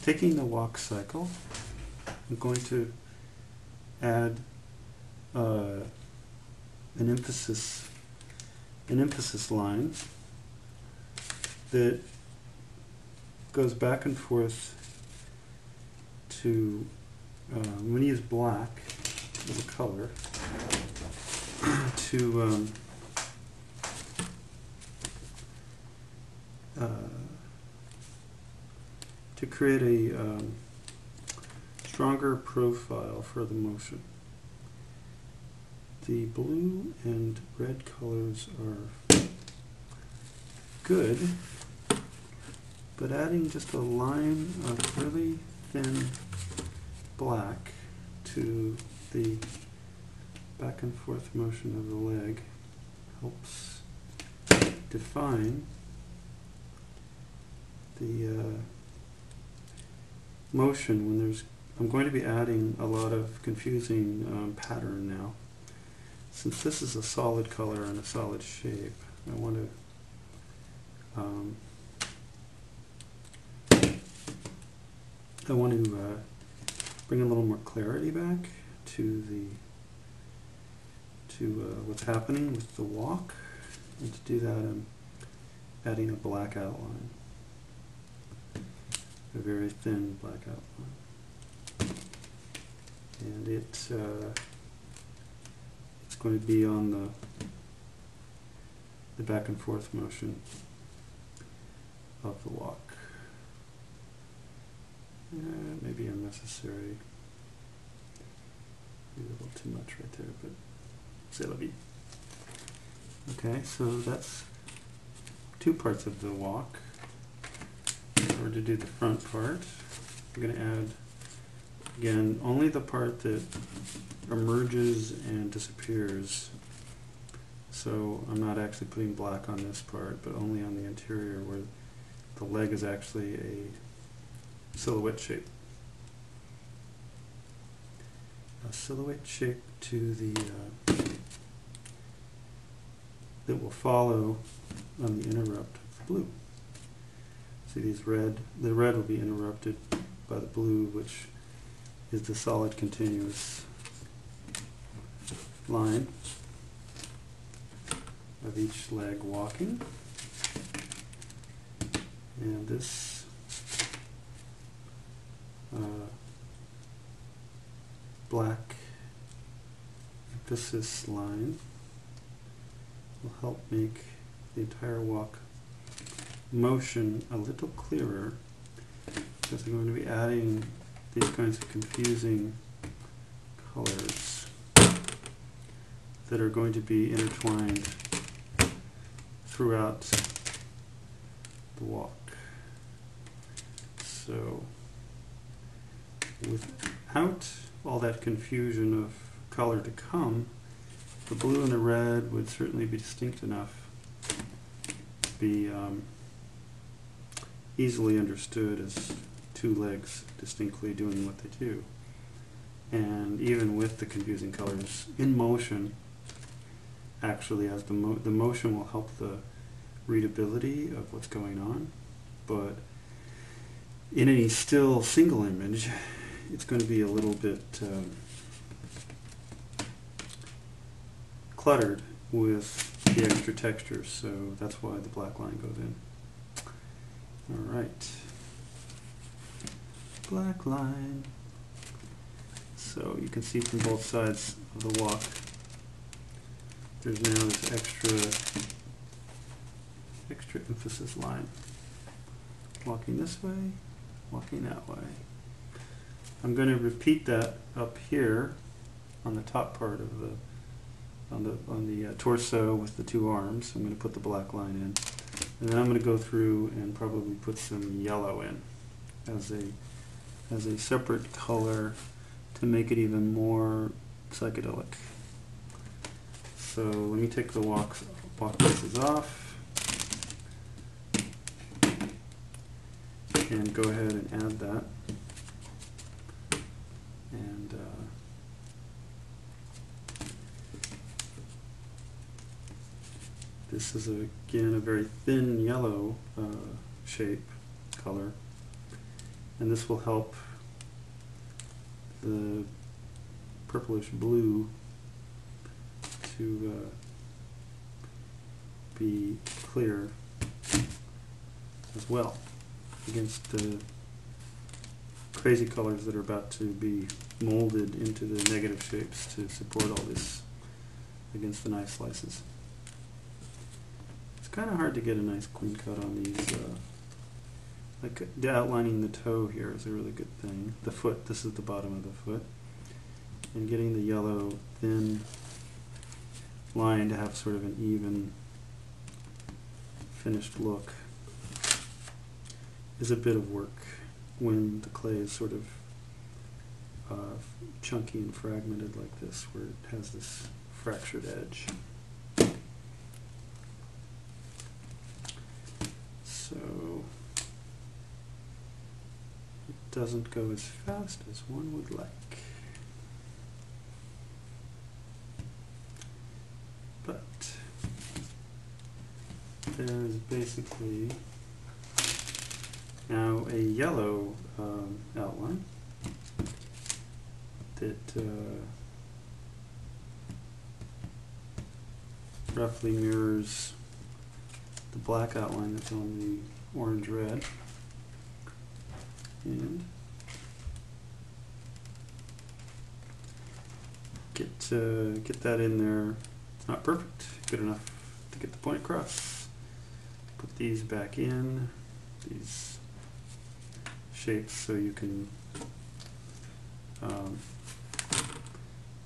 taking the walk cycle, I'm going to add an emphasis line that goes back and forth to, I'm going to use black as a color to create a stronger profile for the motion. The blue and red colors are good, but adding just a line of really thin black to the back and forth motion of the leg helps define the motion when there's, I'm going to be adding a lot of confusing pattern now. Since this is a solid color and a solid shape, I want to bring a little more clarity back to what's happening with the walk, and to do that I'm adding a black outline, a very thin black outline, and it's going to be on the back and forth motion of the walk. Maybe unnecessary, maybe a little too much right there, but c'est la vie. Okay, so that's two parts of the walk. In order to do the front part, I'm going to add, again, only the part that emerges and disappears. So I'm not actually putting black on this part, but only on the interior where the leg is actually a silhouette shape. A silhouette shape to the that will follow on the interrupt of the blue. See these red, the red will be interrupted by the blue, which is the solid continuous line of each leg walking. And this black emphasis line will help make the entire walk motion a little clearer, because I'm going to be adding these kinds of confusing colors that are going to be intertwined throughout the walk. So without all that confusion of color to come, the blue and the red would certainly be distinct enough to be easily understood as two legs distinctly doing what they do. And even with the confusing colors in motion, actually, as the motion will help the readability of what's going on, but in any still single image, it's going to be a little bit cluttered with the extra textures, so that's why the black line goes in. All right, black line. So you can see from both sides of the walk, there's now this extra emphasis line. Walking this way, walking that way. I'm going to repeat that up here on the top part of the on the torso with the two arms. I'm going to put the black line in, and then I'm going to go through and probably put some yellow in as a separate color to make it even more psychedelic. So let me take the walk pieces off and go ahead and add that. And this is again a very thin yellow shape color, And this will help the purplish blue to be clear as well against the crazy colors that are about to be molded into the negative shapes to support all this against the knife slices. It's kind of hard to get a nice clean cut on these. Like outlining the toe here is a really good thing. The foot, this is the bottom of the foot. And getting the yellow thin line to have sort of an even finished look is a bit of work when the clay is sort of chunky and fragmented like this, where it has this fractured edge. So it doesn't go as fast as one would like. But there's basically now a yellow outline that roughly mirrors the black outline that's on the orange-red. And get that in there. It's not perfect, good enough to get the point across. Put these back in, these shapes, so you can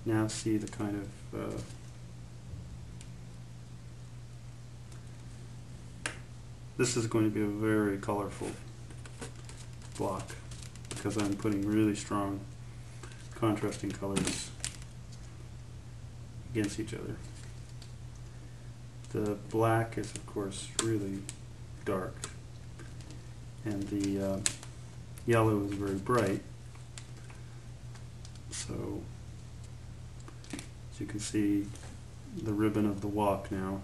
now see the kind of this is going to be a very colorful block because I'm putting really strong contrasting colors against each other. The black is of course really dark and the yellow is very bright. So as you can see, the ribbon of the walk now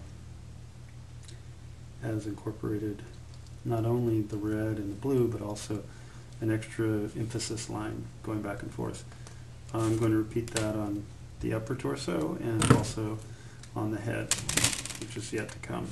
has incorporated not only the red and the blue, but also an extra emphasis line going back and forth. I'm going to repeat that on the upper torso and also on the head, which is yet to come.